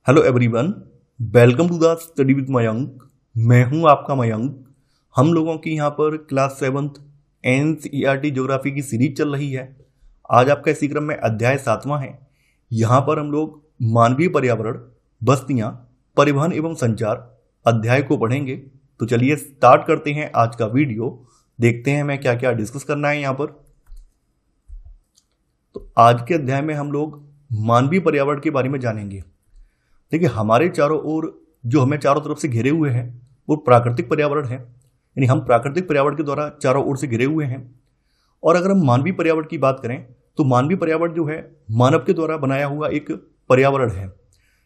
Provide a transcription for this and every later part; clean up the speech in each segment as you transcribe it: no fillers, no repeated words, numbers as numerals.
Hello everyone, welcome to the study with Mayank. मैं हूं आपका मयंक। हम लोगों की यहां पर क्लास 7th एनसीईआरटी ज्योग्राफी की सीरीज चल रही है। आज आपका इसी क्रम में अध्याय 7वां है। यहां पर हम लोग मानवीय पर्यावरण, बस्तियां, परिवहन एवं संचार अध्याय को पढ़ेंगे। तो चलिए स्टार्ट करते हैं आज का वीडियो। देखते हैं हमें क्या क्या डिस्कस करना है यहाँ पर। तो आज के अध्याय में हम लोग मानवीय पर्यावरण के बारे में जानेंगे। देखिए, हमारे चारों ओर जो हमें चारों तरफ से घिरे हुए हैं वो प्राकृतिक पर्यावरण है, यानी हम प्राकृतिक पर्यावरण के द्वारा चारों ओर से घिरे हुए हैं। और अगर हम मानवीय पर्यावरण की बात करें तो मानवीय पर्यावरण जो है मानव के द्वारा बनाया हुआ एक पर्यावरण है।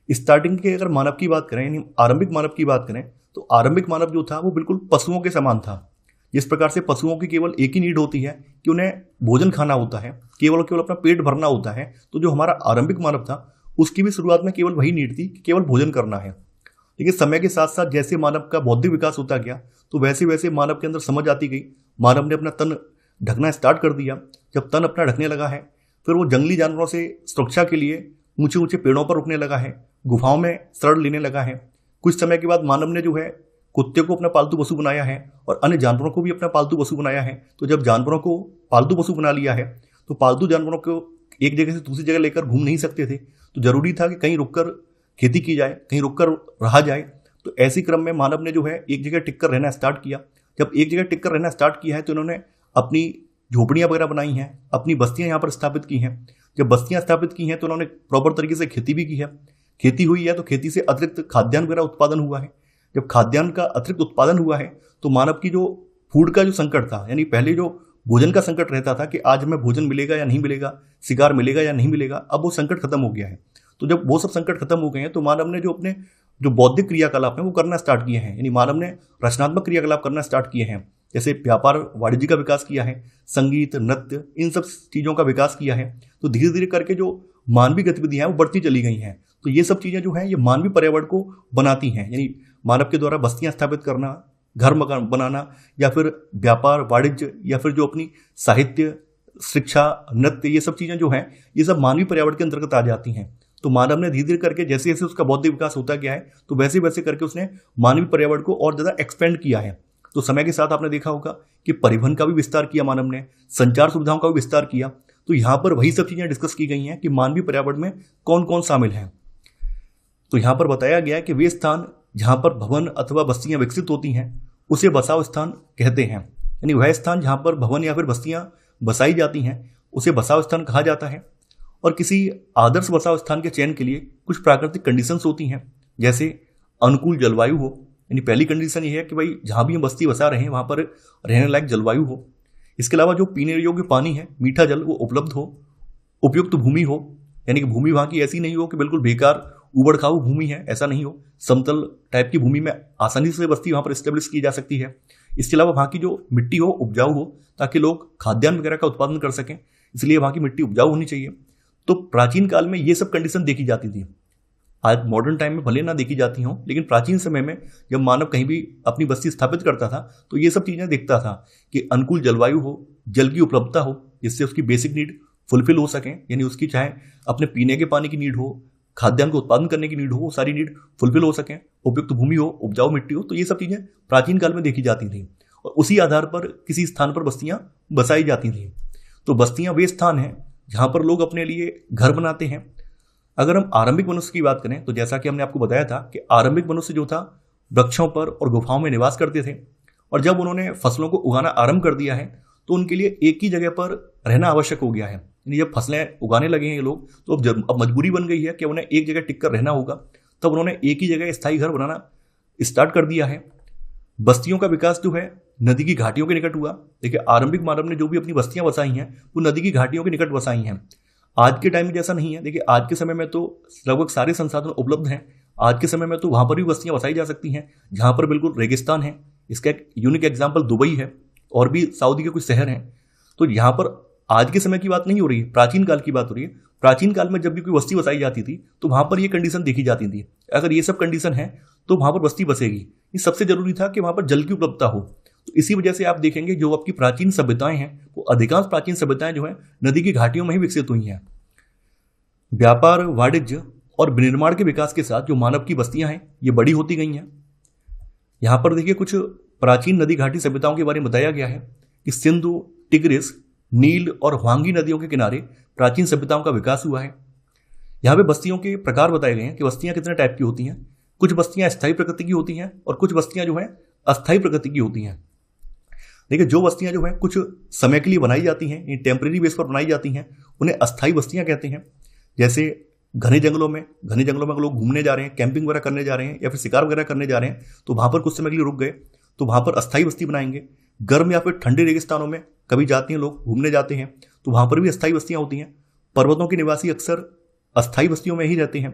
स्टार्टिंग के अगर मानव की बात करें, यानी आरंभिक मानव की बात करें, तो आरंभिक मानव जो था वो बिल्कुल पशुओं के समान था। जिस प्रकार से पशुओं की केवल एक ही नीड होती है कि उन्हें भोजन खाना होता है, केवल अपना पेट भरना होता है, तो जो हमारा आरंभिक मानव था उसकी भी शुरुआत में केवल वही नीड थी कि केवल भोजन करना है। लेकिन समय के साथ साथ जैसे मानव का बौद्धिक विकास होता गया तो वैसे वैसे मानव के अंदर समझ आती गई। मानव ने अपना तन ढकना स्टार्ट कर दिया। जब तन अपना ढकने लगा है फिर वो जंगली जानवरों से सुरक्षा के लिए ऊंचे ऊंचे पेड़ों पर रुकने लगा है, गुफाओं में शरण लेने लगा है। कुछ समय के बाद मानव ने जो है कुत्ते को अपना पालतू पशु बनाया है और अन्य जानवरों को भी अपना पालतू पशु बनाया है। तो जब जानवरों को पालतू पशु बना लिया है तो पालतू जानवरों को एक जगह से दूसरी जगह लेकर घूम नहीं सकते थे, तो जरूरी था कि कहीं रुककर खेती की जाए, कहीं रुककर रहा जाए। तो ऐसी क्रम में मानव ने जो है एक जगह टिक कर रहना स्टार्ट किया। जब एक जगह टिक कर रहना स्टार्ट किया है तो इन्होंने अपनी झोपड़ियां वगैरह बनाई हैं, अपनी बस्तियां यहाँ पर स्थापित की हैं। जब बस्तियां स्थापित की हैं तो उन्होंने प्रॉपर तरीके से खेती भी की है। खेती हुई है तो खेती से अतिरिक्त खाद्यान्न वगैरह उत्पादन हुआ है। जब खाद्यान्न का अतिरिक्त उत्पादन हुआ है तो मानव की जो फूड का जो संकट था, यानी पहले जो भोजन का संकट रहता था कि आज हमें भोजन मिलेगा या नहीं मिलेगा, शिकार मिलेगा या नहीं मिलेगा, अब वो संकट खत्म हो गया है। तो जब वो सब संकट खत्म हो गए हैं तो मानव ने जो अपने जो बौद्धिक क्रियाकलाप हैं वो करना स्टार्ट किए हैं, यानी मानव ने रचनात्मक क्रियाकलाप करना स्टार्ट किए हैं। जैसे व्यापार वाणिज्य का विकास किया है, संगीत, नृत्य, इन सब चीज़ों का विकास किया है। तो धीरे धीरे करके जो मानवीय गतिविधियां हैं वो बढ़ती चली गई हैं। तो ये सब चीज़ें जो हैं ये मानवीय पर्यावरण को बनाती हैं, यानी मानव के द्वारा बस्तियां स्थापित करना, घर मकान बनाना, या फिर व्यापार वाणिज्य, या फिर जो अपनी साहित्य, शिक्षा, नृत्य, ये सब चीज़ें जो हैं ये सब मानवीय पर्यावरण के अंतर्गत आ जाती हैं। तो मानव ने धीरे धीरे करके जैसे जैसे उसका बौद्धिक विकास होता गया है तो वैसे वैसे करके उसने मानवीय पर्यावरण को और ज़्यादा एक्सपेंड किया है। तो समय के साथ आपने देखा होगा कि परिवहन का भी विस्तार किया मानव ने, संचार सुविधाओं का भी विस्तार किया। तो यहाँ पर वही सब चीज़ें डिस्कस की गई हैं कि मानवीय पर्यावरण में कौन कौन शामिल हैं। तो यहाँ पर बताया गया है कि वे स्थान जहाँ पर भवन अथवा बस्तियाँ विकसित होती हैं उसे बसाव स्थान कहते हैं, यानी वह स्थान जहाँ पर भवन या फिर बस्तियाँ बसाई जाती हैं उसे बसाव स्थान कहा जाता है। और किसी आदर्श बसाव स्थान के चयन के लिए कुछ प्राकृतिक कंडीशंस होती हैं, जैसे अनुकूल जलवायु हो, यानी पहली कंडीशन ये है कि भाई जहाँ भी हम बस्ती बसा रहे हैं वहाँ पर रहने लायक जलवायु हो। इसके अलावा जो पीने योग्य पानी है, मीठा जल, वो उपलब्ध हो। उपयुक्त भूमि हो, यानी कि भूमि वहाँ की ऐसी नहीं हो कि बिल्कुल बेकार उबड़ खाऊ भूमि है, ऐसा नहीं हो। समतल टाइप की भूमि में आसानी से बस्ती वहाँ पर स्टेब्लिश की जा सकती है। इसके अलावा वहाँ की जो मिट्टी हो उपजाऊ हो, ताकि लोग खाद्यान्न वगैरह का उत्पादन कर सकें, इसलिए वहाँ की मिट्टी उपजाऊ होनी चाहिए। तो प्राचीन काल में ये सब कंडीशन देखी जाती थी। आज मॉडर्न टाइम में भले ना देखी जाती हों, लेकिन प्राचीन समय में जब मानव कहीं भी अपनी बस्ती स्थापित करता था तो ये सब चीज़ें देखता था कि अनुकूल जलवायु हो, जल की उपलब्धता हो जिससे उसकी बेसिक नीड फुलफिल हो सकें, यानी उसकी चाहे अपने पीने के पानी की नीड हो, खाद्यान्न को उत्पादन करने की नीड हो, वो सारी नीड फुलफिल हो सकें, उपयुक्त भूमि हो, उपजाऊ मिट्टी हो। तो ये सब चीज़ें प्राचीन काल में देखी जाती थी और उसी आधार पर किसी स्थान पर बस्तियाँ बसाई जाती थी। तो बस्तियाँ वे स्थान हैं जहाँ पर लोग अपने लिए घर बनाते हैं। अगर हम आरंभिक मनुष्य की बात करें तो जैसा कि हमने आपको बताया था कि आरंभिक मनुष्य जो था वृक्षों पर और गुफाओं में निवास करते थे, और जब उन्होंने फसलों को उगाना आरंभ कर दिया है तो उनके लिए एक ही जगह पर रहना आवश्यक हो गया है। यानी जब फसलें उगाने लगे हैं ये लोग तो अब मजबूरी बन गई है कि उन्हें एक जगह टिक कर रहना होगा, तब उन्होंने एक ही जगह स्थायी घर बनाना स्टार्ट कर दिया है। बस्तियों का विकास जो है नदी की घाटियों के निकट हुआ। देखिए, आरंभिक मानव ने जो भी अपनी बस्तियां बसाई हैं वो नदी की घाटियों के निकट बसाई हैं। आज के टाइम में जैसा नहीं है। देखिए, आज के समय में तो लगभग सारे संसाधन उपलब्ध हैं। आज के समय में तो वहाँ पर भी बस्तियां बसाई जा सकती हैं जहाँ पर बिल्कुल रेगिस्तान है। इसका एक यूनिक एग्जाम्पल दुबई है और भी सऊदी के कुछ शहर हैं। तो यहाँ पर आज के समय की बात नहीं हो रही है, प्राचीन काल की बात हो रही है। प्राचीन काल में जब भी कोई बस्ती बसाई जाती थी तो वहाँ पर ये कंडीशन देखी जाती थी, अगर ये सब कंडीशन है तो वहाँ पर बस्ती बसेगी। ये सबसे जरूरी था कि वहाँ पर जल की उपलब्धता हो। तो इसी वजह से आप देखेंगे जो आपकी प्राचीन सभ्यताएं हैं वो अधिकांश प्राचीन सभ्यताएं जो है नदी की घाटियों में ही विकसित हुई हैं। व्यापार वाणिज्य और विनिर्माण के विकास के साथ जो मानव की बस्तियां हैं ये बड़ी होती गई हैं। यहाँ पर देखिए कुछ प्राचीन नदी घाटी सभ्यताओं के बारे में बताया गया है कि सिंधु, टिग्रिस, नील और ह्वांगी नदियों के किनारे प्राचीन सभ्यताओं का विकास हुआ है। यहाँ पे बस्तियों के प्रकार बताए गए हैं कि बस्तियां कितने टाइप की होती हैं। कुछ बस्तियां स्थायी प्रकृति की होती हैं और कुछ बस्तियां जो है अस्थायी प्रकृति की होती हैं। देखिए जो बस्तियां जो है कुछ समय के लिए बनाई जाती हैं, टेम्परेरी बेस पर बनाई जाती हैं, उन्हें अस्थायी बस्तियां कहते हैं। जैसे घने जंगलों में अगर लोग घूमने जा रहे हैं, कैंपिंग वगैरह करने जा रहे हैं या फिर शिकार वगैरह करने जा रहे हैं, तो वहां पर कुछ समय के लिए रुक गए तो वहां पर अस्थायी बस्ती बनाएंगे। गर्म या फिर ठंडे रेगिस्तानों में कभी जाते हैं लोग, घूमने जाते हैं, तो वहां पर भी अस्थायी बस्तियां होती हैं। पर्वतों के निवासी अक्सर अस्थायी बस्तियों में ही रहते हैं।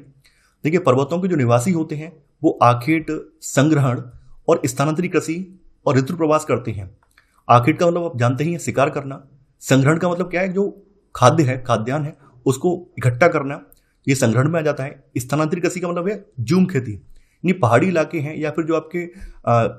देखिए पर्वतों के जो निवासी होते हैं वो आखेट, संग्रहण और स्थानांतरित कृषि और ऋतु प्रवास करते हैं। आखेट का मतलब आप जानते ही हैं, शिकार करना। संग्रहण का मतलब क्या है, जो खाद्य है, खाद्यान्न है, उसको इकट्ठा करना, ये संग्रहण में आ जाता है। स्थानांतरित कृषि का मतलब है जूम खेती। यानी पहाड़ी इलाके हैं या फिर जो आपके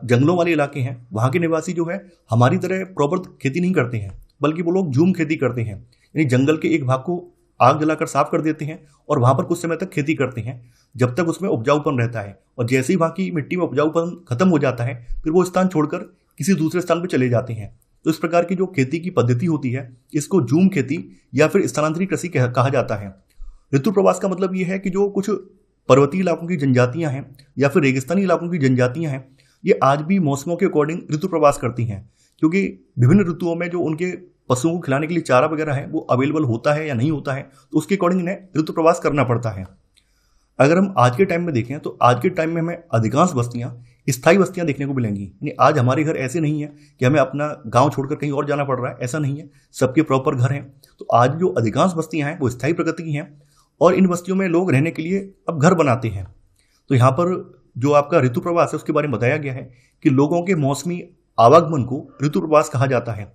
जंगलों वाले इलाके हैं, वहाँ के निवासी जो है हमारी तरह प्रॉपर खेती नहीं करते हैं, बल्कि वो लोग जूम खेती करते हैं। यानी जंगल के एक भाग को आग जलाकर साफ कर देते हैं और वहाँ पर कुछ समय तक खेती करते हैं, जब तक उसमें उपजाऊपन रहता है। और जैसे ही वहाँ की मिट्टी में उपजाऊपन खत्म हो जाता है, फिर वो स्थान छोड़कर किसी दूसरे स्थान पर चले जाते हैं। तो इस प्रकार की जो खेती की पद्धति होती है, इसको जूम खेती या फिर स्थानांतरित कृषि कहा जाता है। ऋतु प्रवास का मतलब ये है कि जो कुछ पर्वतीय इलाकों की जनजातियां हैं या फिर रेगिस्तानी इलाकों की जनजातियां हैं, ये आज भी मौसमों के अकॉर्डिंग ऋतु प्रवास करती हैं, क्योंकि विभिन्न ऋतुओं में जो उनके पशुओं को खिलाने के लिए चारा वगैरह है वो अवेलेबल होता है या नहीं होता है, तो उसके अकॉर्डिंग इन्हें ऋतु प्रवास करना पड़ता है। अगर हम आज के टाइम में देखें तो आज के टाइम में हमें अधिकांश बस्तियां स्थायी बस्तियां देखने को मिलेंगी। यानी आज हमारे घर ऐसे नहीं है कि हमें अपना गांव छोड़कर कहीं और जाना पड़ रहा है, ऐसा नहीं है, सबके प्रॉपर घर हैं। तो आज जो अधिकांश बस्तियां हैं वो स्थायी प्रकृति की हैं और इन बस्तियों में लोग रहने के लिए अब घर बनाते हैं। तो यहाँ पर जो आपका ऋतु प्रवास है उसके बारे में बताया गया है कि लोगों के मौसमी आवागमन को ऋतु प्रवास कहा जाता है।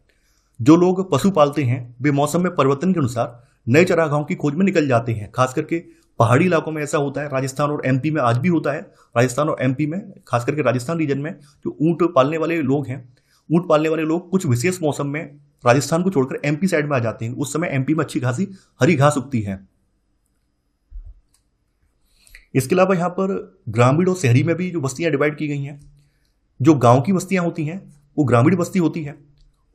जो लोग पशु पालते हैं वे मौसम में परिवर्तन के अनुसार नए चरागाहों की खोज में निकल जाते हैं। खास करके पहाड़ी इलाकों में ऐसा होता है, राजस्थान और एमपी में आज भी होता है। राजस्थान और एमपी में, खास करके राजस्थान रीजन में जो ऊँट पालने वाले लोग हैं, ऊँट पालने वाले लोग कुछ विशेष मौसम में राजस्थान को छोड़कर एमपी साइड में आ जाते हैं। उस समय एमपी में अच्छी खासी हरी घास उगती है। इसके अलावा यहाँ पर ग्रामीण और शहरी में भी जो बस्तियां डिवाइड की गई हैं। जो गांव की बस्तियां होती हैं वो ग्रामीण बस्ती होती है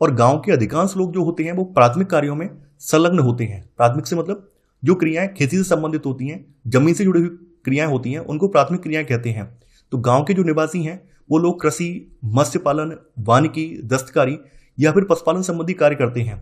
और गांव के अधिकांश लोग जो होते हैं वो प्राथमिक कार्यों में संलग्न होते हैं। प्राथमिक से मतलब जो क्रियाएं खेती से संबंधित होती हैं, जमीन से जुड़ी हुई क्रियाएं होती हैं, उनको प्राथमिक क्रियाएं कहते हैं। तो गाँव के जो निवासी हैं वो लोग कृषि, मत्स्य पालन, वानिकी, दस्तकारी या फिर पशुपालन संबंधी कार्य करते हैं।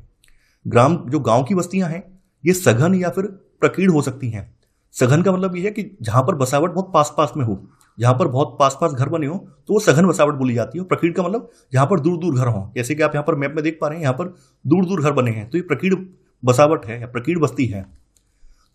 जो गाँव की बस्तियां हैं ये सघन या फिर प्रकीर्ण हो सकती हैं। सघन का मतलब ये है कि जहां पर बसावट बहुत पास पास में हो, जहां पर बहुत पास पास घर बने हो तो वो सघन बसावट बोली जाती है। प्रकीर्ण का मतलब जहां पर दूर दूर घर हों, जैसे कि आप यहाँ पर मैप में देख पा रहे हैं, यहाँ पर दूर दूर घर बने हैं, तो ये प्रकीर्ण बसावट है या प्रकीर्ण बस्ती है।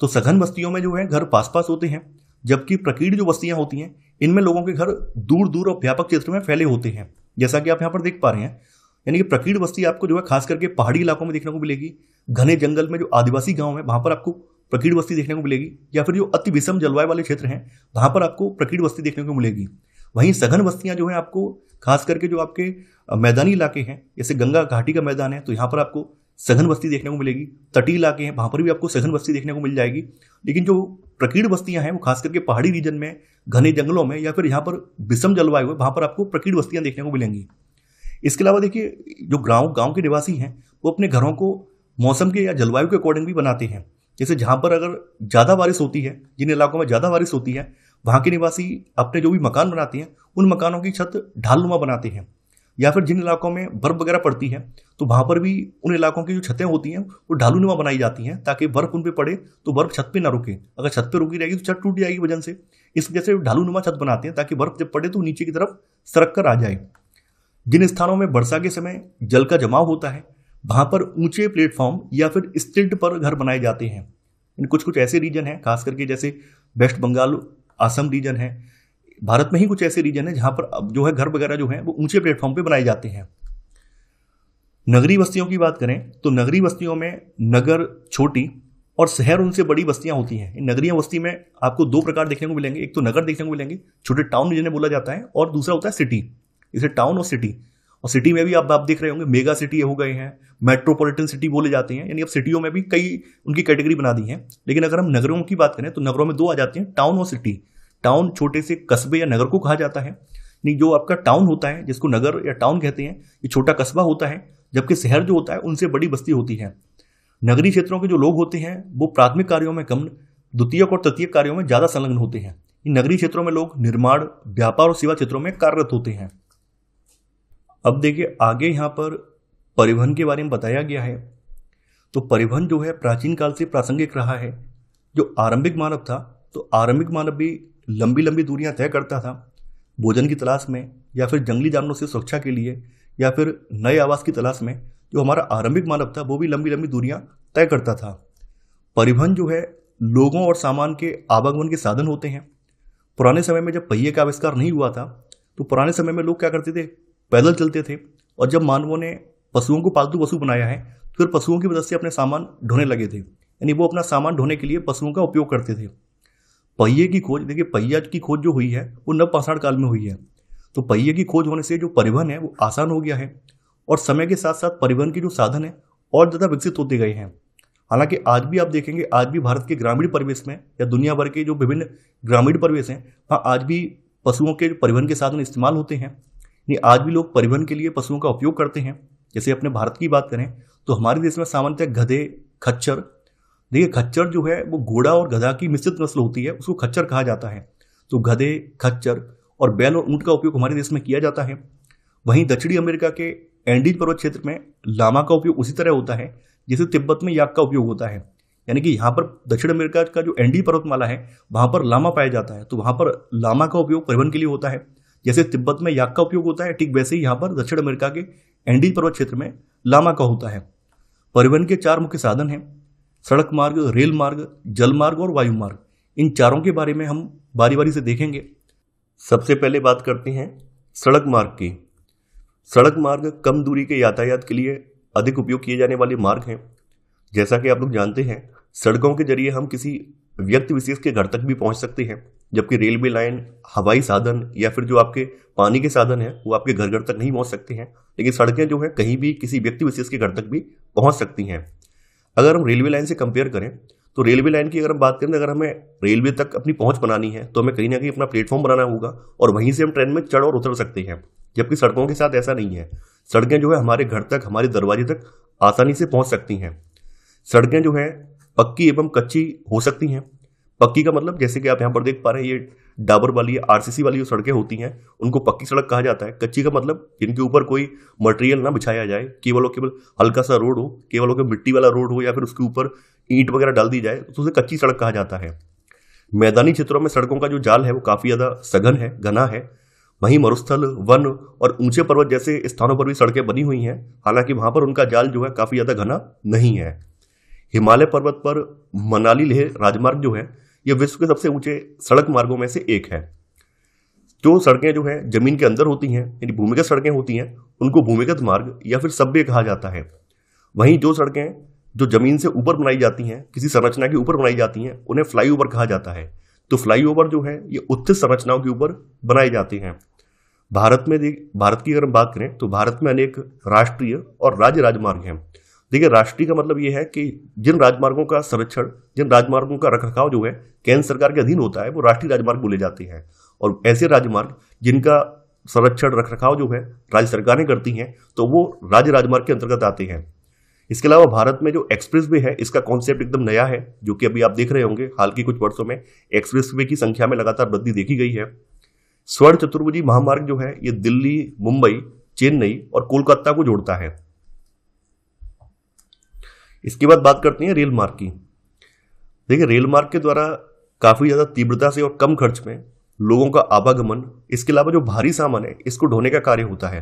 तो सघन बस्तियों में जो है घर पास पास होते हैं, जबकि प्रकीर्ण जो बस्तियां होती हैं इनमें लोगों के घर दूर दूर और व्यापक क्षेत्र में फैले होते हैं, जैसा कि आप यहाँ पर देख पा रहे हैं। यानी कि प्रकीर्ण बस्ती आपको जो है खास करके पहाड़ी इलाकों में देखने को मिलेगी। घने जंगल में जो आदिवासी गाँव है वहां पर आपको प्रकीर्ण बस्ती देखने को मिलेगी, या फिर जो अति विषम जलवायु वाले क्षेत्र हैं वहां पर आपको प्रकीर्ण बस्ती देखने को मिलेगी। वहीं सघन बस्तियां जो है आपको खास करके जो आपके मैदानी इलाके हैं, जैसे गंगा घाटी का मैदान है तो यहाँ पर आपको सघन बस्ती देखने को मिलेगी। तटीय इलाके हैं वहां पर भी आपको सघन बस्ती देखने को मिल जाएगी। लेकिन जो प्रकीर्ण बस्तियां हैं वो खास करके पहाड़ी रीजन में, घने जंगलों में या फिर यहाँ पर विषम जलवायु है वहां पर आपको प्रकीर्ण बस्तियां देखने को मिलेंगी। इसके अलावा देखिए जो गाँव के निवासी हैं वो अपने घरों को मौसम के या जलवायु के अकॉर्डिंग भी बनाते हैं। जैसे जहाँ पर अगर ज़्यादा बारिश होती है, जिन इलाकों में ज़्यादा बारिश होती है, वहाँ के निवासी अपने जो भी मकान बनाते हैं उन मकानों की छत ढालनुमा बनाते हैं। या फिर जिन इलाकों में बर्फ़ वगैरह पड़ती है तो वहाँ पर भी उन इलाकों की जो छतें होती हैं वो ढालनुमा बनाई जाती हैं, ताकि बर्फ़ उन पर पड़े तो बर्फ़ छत पे ना रुके। अगर छत पे रुकी रहेगी तो छत टूट जाएगी वजन से। इस वजह से ढालनुमा छत बनाते हैं ताकि बर्फ़ जब पड़े तो नीचे की तरफ सरक कर आ जाए। जिन स्थानों में वर्षा के समय जल का जमाव होता है वहाँ पर ऊंचे प्लेटफॉर्म या फिर स्टिल्ट पर घर बनाए जाते हैं। कुछ ऐसे रीजन हैं, खास करके जैसे वेस्ट बंगाल, असम रीजन है, भारत में ही कुछ ऐसे रीजन है जहां पर जो है घर वगैरह जो है वो ऊंचे प्लेटफॉर्म पे बनाए जाते हैं। नगरीय बस्तियों की बात करें तो नगरीय बस्तियों में नगर छोटी और शहर उनसे बड़ी बस्तियां होती हैं। इन नगरीय बस्ती में आपको दो प्रकार देखने को मिलेंगे। एक तो नगर देखने को मिलेंगे, छोटे टाउन जिन्हें बोला जाता है, और दूसरा होता है सिटी, इसे टाउन और सिटी। और सिटी में भी आप देख रहे होंगे मेगा सिटी हो गए हैं, मेट्रोपॉलिटन सिटी बोले जाते हैं, यानी अब सिटियों में भी कई उनकी कैटेगरी बना दी है। लेकिन अगर हम नगरों की बात करें तो नगरों में दो आ जाते हैं, टाउन और सिटी। टाउन छोटे से कस्बे या नगर को कहा जाता है, यानी जो आपका टाउन होता है जिसको नगर या टाउन कहते हैं, ये छोटा कस्बा होता है, जबकि शहर जो होता है उनसे बड़ी बस्ती होती है। नगरीय क्षेत्रों के जो लोग होते हैं वो प्राथमिक कार्यों में कम, द्वितीयक और तृतीयक कार्यों में ज्यादा संलग्न होते हैं। इन नगरीय क्षेत्रों में लोग निर्माण, व्यापार और सेवा क्षेत्रों में कार्यरत होते हैं। अब देखिए आगे यहाँ पर परिवहन के बारे में बताया गया है। तो परिवहन जो है प्राचीन काल से प्रासंगिक रहा है। जो आरंभिक मानव था, तो आरंभिक मानव भी लंबी लंबी दूरियां तय करता था भोजन की तलाश में, या फिर जंगली जानवरों से सुरक्षा के लिए, या फिर नए आवास की तलाश में। जो हमारा आरंभिक मानव था वो भी लंबी लंबी दूरियां तय करता था। परिवहन जो है लोगों और सामान के आवागमन के साधन होते हैं। पुराने समय में जब पहिए का आविष्कार नहीं हुआ था तो पुराने समय में लोग क्या करते थे, पैदल चलते थे। और जब मानवों ने पशुओं को पालतू पशु बनाया है तो फिर पशुओं की मदद से अपने सामान ढोने लगे थे, यानी वो अपना सामान ढोने के लिए पशुओं का उपयोग करते थे। पहिए की खोज, देखिए पहिया की खोज जो हुई है वो नवपाषाण काल में हुई है। तो पहिए की खोज होने से जो परिवहन है वो आसान हो गया है, और समय के साथ साथ परिवहन के जो साधन है और ज़्यादा विकसित होते गए हैं। हालांकि आज भी आप देखेंगे, आज भी भारत के ग्रामीण परिवेश में या दुनिया भर के जो विभिन्न ग्रामीण परिवेश हैं वहाँ आज भी पशुओं के परिवहन के साधन इस्तेमाल होते हैं। आज भी लोग परिवहन के लिए पशुओं का उपयोग करते हैं। जैसे अपने भारत की बात करें तो हमारे देश में सामान्यतः गधे, खच्चर, देखिए खच्चर जो है वो घोड़ा और गधा की मिश्रित नस्ल होती है, उसको खच्चर कहा जाता है। तो गधे, खच्चर और बैल और ऊंट का उपयोग हमारे देश में किया जाता है। वहीं दक्षिणी अमेरिका के एंडीज पर्वत क्षेत्र में लामा का उपयोग उसी तरह होता है जैसे तिब्बत में याक का उपयोग होता है। यानी कि यहाँ पर दक्षिण अमेरिका का जो एंडी पर्वतमाला है वहाँ पर लामा पाया जाता है, तो वहाँ पर लामा का उपयोग परिवहन के लिए होता है। जैसे तिब्बत में याक का उपयोग होता है, ठीक वैसे ही यहाँ पर दक्षिण अमेरिका के एंडीज पर्वत क्षेत्र में लामा का होता है। परिवहन के चार मुख्य साधन हैं, सड़क मार्ग, रेल मार्ग, जल मार्ग और वायु मार्ग। इन चारों के बारे में हम बारी बारी से देखेंगे। सबसे पहले बात करते हैं सड़क मार्ग की। सड़क मार्ग कम दूरी के यातायात के लिए अधिक उपयोग किए जाने वाले मार्ग हैं। जैसा कि आप लोग जानते हैं, सड़कों के जरिए हम किसी व्यक्ति विशेष के घर तक भी पहुंच सकते हैं, जबकि रेलवे लाइन, हवाई साधन या फिर जो आपके पानी के साधन है वो आपके घर घर तक नहीं पहुंच सकते हैं। लेकिन सड़कें जो है कहीं भी किसी व्यक्ति विशेष के घर तक भी पहुंच सकती हैं। अगर हम रेलवे लाइन से कंपेयर करें तो रेलवे लाइन की अगर हम बात करें, अगर हमें रेलवे तक अपनी पहुंच बनानी है तो हमें कहीं ना कहीं अपना प्लेटफॉर्म बनाना होगा और वहीं से हम ट्रेन में चढ़ और उतर सकते हैं। जबकि सड़कों के साथ ऐसा नहीं है। सड़कें जो है हमारे घर तक, हमारे दरवाजे तक आसानी से पहुंच सकती हैं। सड़कें जो है पक्की एवं कच्ची हो सकती हैं। पक्की का मतलब जैसे कि आप यहाँ पर देख पा रहे हैं, ये डाबर वाली, आरसीसी वाली जो सड़कें होती हैं उनको पक्की सड़क कहा जाता है। कच्ची का मतलब जिनके ऊपर कोई मटेरियल ना बिछाया जाए, केवल और केवल हल्का सा रोड हो, केवल और केवल मिट्टी वाला रोड हो या फिर उसके ऊपर ईंट वगैरह डाल दी जाए तो उसे कच्ची सड़क कहा जाता है। मैदानी क्षेत्रों में सड़कों का जो जाल है वो काफ़ी ज़्यादा सघन है, घना है। वहीं मरुस्थल, वन और ऊंचे पर्वत जैसे स्थानों पर भी सड़कें बनी हुई हैं, हालांकि वहां पर उनका जाल जो है काफ़ी ज़्यादा घना नहीं है। हिमालय पर्वत पर मनाली लेह राजमार्ग जो है यह विश्व के सबसे ऊंचे सड़क मार्गों में से एक है। जो सड़कें जो है जमीन के अंदर होती हैं, यानी भूमिगत सड़कें होती हैं, उनको भूमिगत मार्ग या फिर सबवे कहा जाता है। वहीं जो सड़कें जो जमीन से ऊपर बनाई जाती हैं, किसी संरचना के ऊपर बनाई जाती हैं, उन्हें फ्लाईओवर कहा जाता है। तो फ्लाईओवर जो है ये उत्थित संरचनाओं के ऊपर बनाए जाते हैं। भारत की अगर हम बात करें तो भारत में अनेक राष्ट्रीय और राज्य राजमार्ग हैं। देखिए, राष्ट्रीय का मतलब ये है कि जिन राजमार्गों का संरक्षण, जिन राजमार्गों का रखरखाव जो है केंद्र सरकार के अधीन होता है वो राष्ट्रीय राजमार्ग बोले जाते हैं। और ऐसे राजमार्ग जिनका संरक्षण, रखरखाव जो है राज्य सरकारें करती हैं तो वो राज्य राजमार्ग के अंतर्गत आते हैं। इसके अलावा भारत में जो एक्सप्रेस वे है इसका कॉन्सेप्ट एकदम नया है, जो कि अभी आप देख रहे होंगे हाल के कुछ वर्षों में एक्सप्रेस वे की संख्या में लगातार वृद्धि देखी गई है। स्वर्ण चतुर्भुजी महामार्ग जो है ये दिल्ली, मुंबई, चेन्नई और कोलकाता को जोड़ता है। इसके बाद बात करते हैं रेल मार्ग की। देखिए, रेल मार्ग के द्वारा काफी ज्यादा तीव्रता से और कम खर्च में लोगों का आवागमन, इसके अलावा जो भारी सामान है इसको ढोने का कार्य होता है।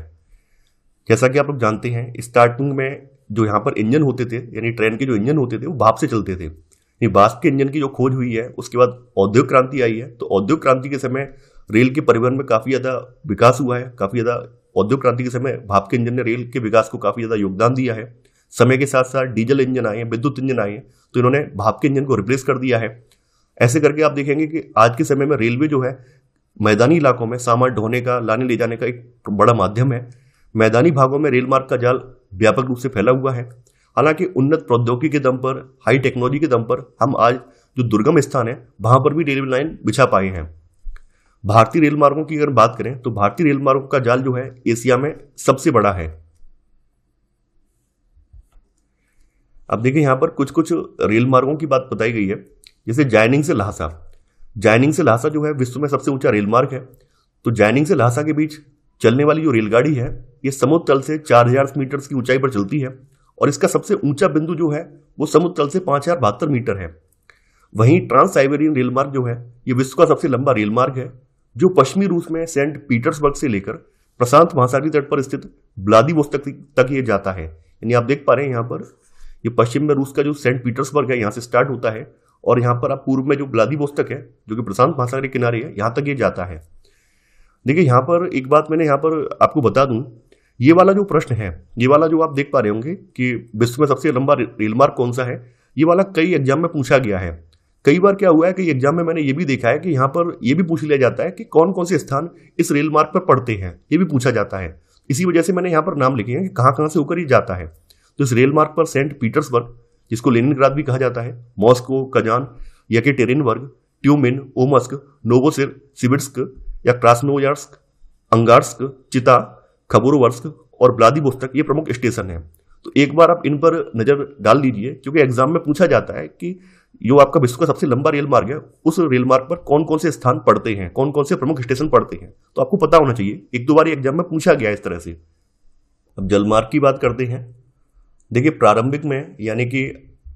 जैसा कि आप लोग जानते हैं, स्टार्टिंग में जो यहाँ पर इंजन होते थे, यानी ट्रेन के जो इंजन होते थे वो भाप से चलते थे। ये वाष्प के इंजन की जो खोज हुई है उसके बाद औद्योगिक क्रांति आई है। तो औद्योगिक क्रांति के समय रेल के परिवहन में काफी ज्यादा विकास हुआ है। काफी ज्यादा औद्योगिक क्रांति के समय भाप के इंजन ने रेल के विकास को काफी ज्यादा योगदान दिया है। समय के साथ साथ डीजल इंजन आए हैं, विद्युत इंजन आए हैं, तो इन्होंने भाप के इंजन को रिप्लेस कर दिया है। ऐसे करके आप देखेंगे कि आज के समय में रेलवे जो है मैदानी इलाकों में सामान ढोने का, लाने ले जाने का एक बड़ा माध्यम है। मैदानी भागों में रेल मार्ग का जाल व्यापक रूप से फैला हुआ है। हालांकि उन्नत प्रौद्योगिकी के दम पर, हाई टेक्नोलॉजी के दम पर हम आज जो दुर्गम स्थान है वहां पर भी रेलवे लाइन बिछा पाए हैं। भारतीय रेल मार्गों की अगर बात करें तो भारतीय रेल मार्गों का जाल जो है एशिया में सबसे बड़ा है। अब देखिए यहां पर कुछ कुछ रेल मार्गों की बात बताई गई है, जैसे जायनिंग से लहासा। जायनिंग से लहासा जो है विश्व में सबसे ऊंचा रेल मार्ग है। तो जायनिंग से लहासा के बीच चलने वाली जो रेलगाड़ी है ये समुद्र तल से 4000 मीटर की ऊंचाई पर चलती है और इसका सबसे ऊंचा बिंदु जो है वो समुद्र तल से 5072 मीटर है। वहीं ट्रांस साइबेरियन रेल मार्ग जो है ये विश्व का सबसे लंबा रेल मार्ग है, जो पश्चिमी रूस में सेंट पीटर्सबर्ग से लेकर प्रशांत महासागरीय तट पर स्थित व्लादिवोस्तोक तक ये जाता है। यानी आप देख पा रहे हैं यहाँ पर ये पश्चिम में रूस का जो सेंट पीटर्सबर्ग है यहाँ से स्टार्ट होता है और यहाँ पर आप पूर्व में जो व्लादिवोस्तोक है जो कि प्रशांत महासागरीय किनारे है यहाँ तक ये जाता है। देखिए यहाँ पर एक बात मैंने यहाँ पर आपको बता दूं, ये वाला जो प्रश्न है, ये वाला जो आप देख पा रहे होंगे कि विश्व में सबसे लंबा रेल मार्ग कौन सा है, ये वाला कई एग्जाम में पूछा गया है। कई बार क्या हुआ है कि एग्जाम में मैंने ये भी देखा है कि यहाँ पर ये भी पूछ लिया जाता है कि कौन कौन से स्थान इस रेल मार्ग पर पड़ते हैं, ये भी पूछा जाता है। इसी वजह से मैंने यहाँ पर नाम लिखे हैं कि कहाँ कहाँ से होकर ये जाता है। तो इस रेल मार्ग पर सेंट पीटर्सबर्ग, जिसको लेनिनग्राद भी कहा जाता है, मॉस्को, कजान, येकेटेरिनबर्ग, ट्यूमिन, ओमस्क, नोवोसिबिर्स्क या क्रास्नोयार्स्क, अंगार्स्क, चिता, खबरोवर्स्क और व्लादिवोस्तोक ये प्रमुख स्टेशन हैं। तो एक बार आप इन पर नजर डाल लीजिए, क्योंकि एग्जाम में पूछा जाता है कि जो आपका विश्व का सबसे लंबा रेल मार्ग है उस रेल मार्ग पर कौन कौन से स्थान पड़ते हैं, कौन कौन से प्रमुख स्टेशन पड़ते हैं, तो आपको पता होना चाहिए। एक दो बार एग्जाम में पूछा गया इस तरह से। अब जलमार्ग की बात करते हैं। देखिए प्रारंभिक में यानी कि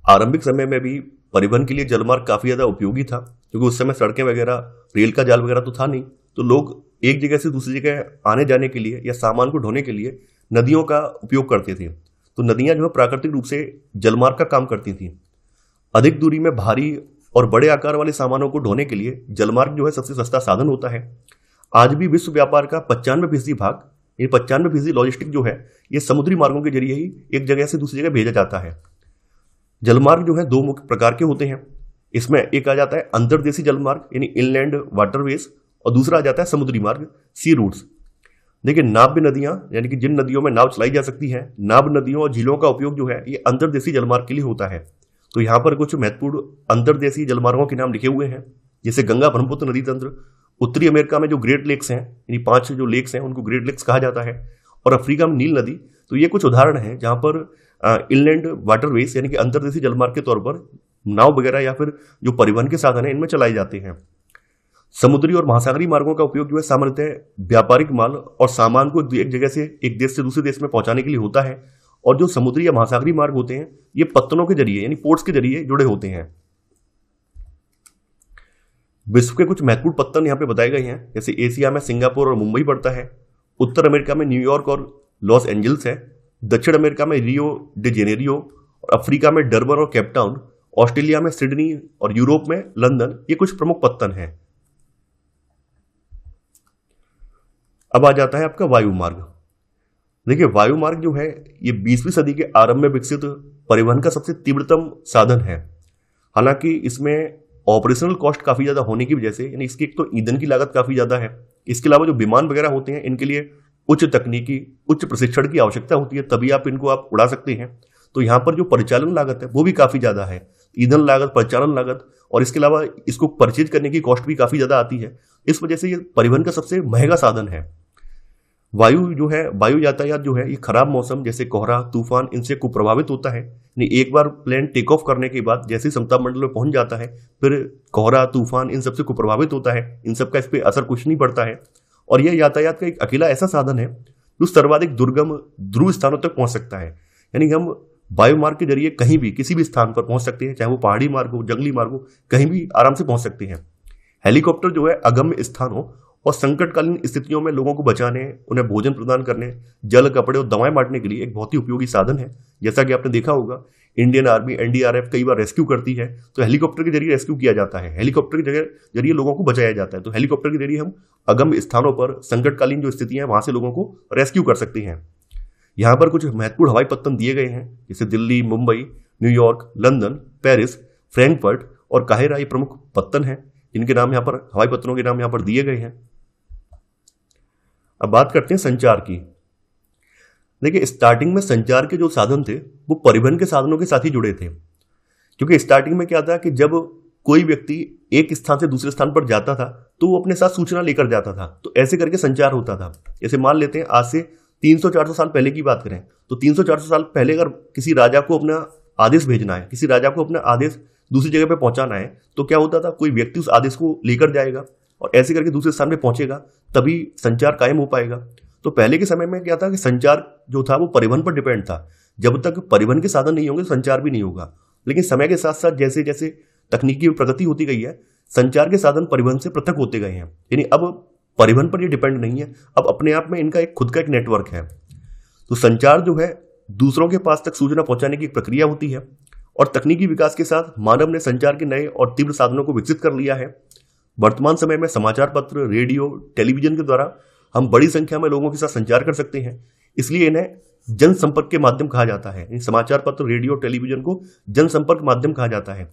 आरंभिक समय में भी परिवहन के लिए जलमार्ग काफी ज्यादा उपयोगी था, क्योंकि उस समय सड़कें वगैरह, रेल का जाल वगैरह तो था नहीं। तो लोग एक जगह से दूसरी जगह आने जाने के लिए या सामान को ढोने के लिए नदियों का उपयोग करते थे। तो नदियां जो है प्राकृतिक रूप से जलमार्ग का काम करती थी। अधिक दूरी में भारी और बड़े आकार वाले सामानों को ढोने के लिए जलमार्ग जो है सबसे सस्ता साधन होता है। आज भी विश्व व्यापार का 95% भाग, ये 95% लॉजिस्टिक जो है ये समुद्री मार्गों के जरिए ही एक जगह से दूसरी जगह भेजा जाता है। जलमार्ग जो है दो मुख्य प्रकार के होते हैं। इसमें एक आ जाता है अंतर्देशीय जलमार्ग यानी इनलैंड वाटरवेज, और दूसरा आ जाता है समुद्री मार्ग, सी रूट्स। देखिए नाव्य नदियां यानी कि जिन नदियों में नाव चलाई जा सकती है, नाव नदियों और झीलों का उपयोग जो है ये अंतर्देशीय जलमार्ग के लिए होता है। तो यहाँ पर कुछ महत्वपूर्ण अंतर्देशीय जलमार्गों के नाम लिखे हुए हैं, जैसे गंगा ब्रह्मपुत्र नदी तंत्र। उत्तरी अमेरिका में जो ग्रेट लेक्स हैं, यानी 5 जो लेक्स हैं उनको ग्रेट लेक्स कहा जाता है, और अफ्रीका में नील नदी। तो ये कुछ उदाहरण हैं जहाँ पर इनलैंड वाटरवेज यानी कि अंतर्देशीय जलमार्ग के तौर पर नाव वगैरह या फिर जो परिवहन के साधन है इनमें चलाए जाते हैं। समुद्री और महासागरीय मार्गों का उपयोग जो है सामान्यतः व्यापारिक माल और सामान को एक जगह से एक देश से दूसरे देश में पहुंचाने के लिए होता है, और जो समुद्री या महासागरीय मार्ग होते हैं ये पत्तनों के जरिए यानी पोर्ट्स के जरिए जुड़े होते हैं। विश्व के कुछ महत्वपूर्ण पत्तन यहाँ पे बताए गए हैं, जैसे एशिया में सिंगापुर और मुंबई पड़ता है, उत्तर अमेरिका में न्यूयॉर्क और लॉस एंजल्स है, दक्षिण अमेरिका में रियो डे जेनेरियो, और अफ्रीका में डरबन और केपटाउन, ऑस्ट्रेलिया में सिडनी और यूरोप में लंदन। ये कुछ प्रमुख पत्तन हैं। अब आ जाता है आपका वायु मार्ग। देखिए वायु मार्ग जो है ये 20वीं सदी के आरंभ में विकसित परिवहन का सबसे तीव्रतम साधन है। हालांकि इसमें ऑपरेशनल कॉस्ट काफी ज्यादा होने की वजह से, यानी इसकी एक तो ईंधन की लागत काफी ज्यादा है, इसके अलावा जो विमान वगैरह होते हैं इनके लिए उच्च तकनीकी, उच्च प्रशिक्षण की आवश्यकता होती है, तभी आप इनको उड़ा सकते हैं। तो यहाँ पर जो परिचालन लागत है वो भी काफी ज्यादा है, ईंधन लागत, परिचालन लागत, और इसके अलावा इसको परचेज करने की कॉस्ट भी काफी ज्यादा आती है। इस वजह से ये परिवहन का सबसे महंगा साधन है। वायु जो है, वायु यातायात जो है ये खराब मौसम जैसे कोहरा, तूफान, इनसे कुप्रभावित होता है। नहीं, एक बार प्लेन टेक ऑफ करने के बाद जैसे समता मंडल में पहुंच जाता है फिर कोहरा, तूफान इन सबसे कुप्रभावित होता है, इन सबका इस पर असर कुछ नहीं पड़ता है। और यह यातायात का एक अकेला ऐसा साधन है जो सर्वाधिक दुर्गम ध्रुव स्थानों तक पहुंच सकता है। यानी हम वायु मार्ग के जरिए कहीं भी किसी भी स्थान पर पहुंच सकते हैं, चाहे वो पहाड़ी मार्ग हो, जंगली मार्ग हो, कहीं भी आराम से पहुंच सकते हैं। हेलीकॉप्टर जो है अगम्य स्थान हो और संकटकालीन स्थितियों में लोगों को बचाने, उन्हें भोजन प्रदान करने, जल, कपड़े और दवाएं बांटने के लिए एक बहुत ही उपयोगी साधन है। जैसा कि आपने देखा होगा इंडियन आर्मी, एनडीआरएफ कई बार रेस्क्यू करती है तो हेलीकॉप्टर के जरिए रेस्क्यू किया जाता है, हेलीकॉप्टर के जरिए लोगों को बचाया जाता है। तो हेलीकॉप्टर के जरिए हम अगम्य स्थानों पर संकटकालीन जो स्थितियां हैं वहां से लोगों को रेस्क्यू कर सकते हैं। यहाँ पर कुछ महत्वपूर्ण हवाई पत्तन दिए गए हैं, जैसे Delhi, Mumbai, New York, London, Paris, Frankfurt और काहिरा। ये प्रमुख पत्तन हैं जिनके नाम यहाँ पर, हवाई पत्तनों के नाम यहाँ पर दिए गए हैं। अब बात करते हैं संचार की। देखिए, स्टार्टिंग में संचार के जो साधन थे वो परिवहन के साधनों के साथ ही जुड़े थे, क्योंकि स्टार्टिंग में क्या था कि जब कोई व्यक्ति एक स्थान से दूसरे स्थान पर जाता था तो वो अपने साथ सूचना लेकर जाता था, तो ऐसे करके संचार होता था। जैसे मान लेते हैं आज से 300-400 साल पहले की बात करें तो 300-400 साल पहले अगर किसी राजा को अपना आदेश भेजना है, किसी राजा को अपना आदेश दूसरी जगह पे पहुंचाना है, तो क्या होता था, कोई व्यक्ति उस आदेश को लेकर जाएगा और ऐसे करके दूसरे स्थान पे पहुंचेगा, तभी संचार कायम हो पाएगा। तो पहले के समय में क्या था कि संचार जो था वो परिवहन पर डिपेंड था। जब तक परिवहन के साधन नहीं होंगे संचार भी नहीं होगा। लेकिन समय के साथ साथ जैसे जैसे तकनीकी प्रगति होती गई है, संचार के साधन परिवहन से पृथक होते गए हैं। यानी अब परिवहन पर ये डिपेंड नहीं है, अब अपने आप में इनका एक खुद का एक नेटवर्क है। तो संचार जो है दूसरों के पास तक सूचना पहुंचाने की प्रक्रिया होती है और तकनीकी विकास के साथ मानव ने संचार के नए और तीव्र साधनों को विकसित कर लिया है। वर्तमान समय में समाचार पत्र, रेडियो, टेलीविजन के द्वारा हम बड़ी संख्या में लोगों के साथ संचार कर सकते हैं, इसलिए इन्हें जनसंपर्क के माध्यम कहा जाता है। समाचार पत्र, रेडियो, टेलीविजन को जनसंपर्क माध्यम कहा जाता है।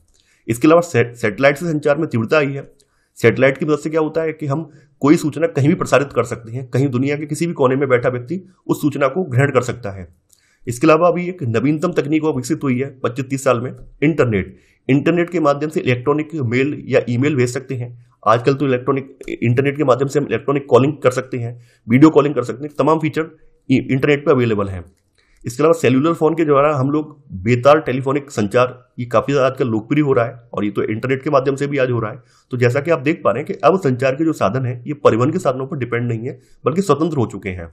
इसके अलावा सैटेलाइट से संचार में तीव्रता आई है। सैटेलाइट की मदद से क्या होता है कि हम कोई सूचना कहीं भी प्रसारित कर सकते हैं, कहीं दुनिया के किसी भी कोने में बैठा व्यक्ति उस सूचना को ग्रहण कर सकता है। इसके अलावा अभी एक नवीनतम तकनीक और विकसित हुई है 25-30 साल में, इंटरनेट के माध्यम से इलेक्ट्रॉनिक मेल या ईमेल भेज सकते हैं। आजकल तो इंटरनेट के माध्यम से हम इलेक्ट्रॉनिक कॉलिंग कर सकते हैं, वीडियो कॉलिंग कर सकते हैं, तमाम फीचर इंटरनेट पर अवेलेबल हैं। इसके अलावा सेल्यूलर फोन के द्वारा हम लोग बेतार टेलीफोनिक संचार, ये काफी ज्यादा आजकल लोकप्रिय हो रहा है और ये तो इंटरनेट के माध्यम से भी आज हो रहा है। तो जैसा कि आप देख पा रहे हैं कि अब संचार के जो साधन है ये परिवहन के साधनों पर डिपेंड नहीं है बल्कि स्वतंत्र हो चुके हैं।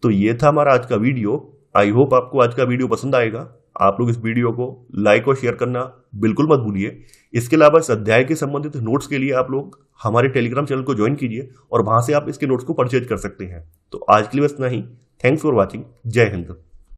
तो ये था हमारा आज का वीडियो। आई होप आपको आज का वीडियो पसंद आएगा। आप लोग इस वीडियो को लाइक और शेयर करना बिल्कुल मत भूलिए। इसके अलावा इस अध्याय के संबंधित नोट्स के लिए आप लोग हमारे टेलीग्राम चैनल को ज्वाइन कीजिए और वहां से आप इसके नोट्स को परचेज कर सकते हैं। तो आज के लिए बस इतना ही। Thanks for watching. जय हिंद।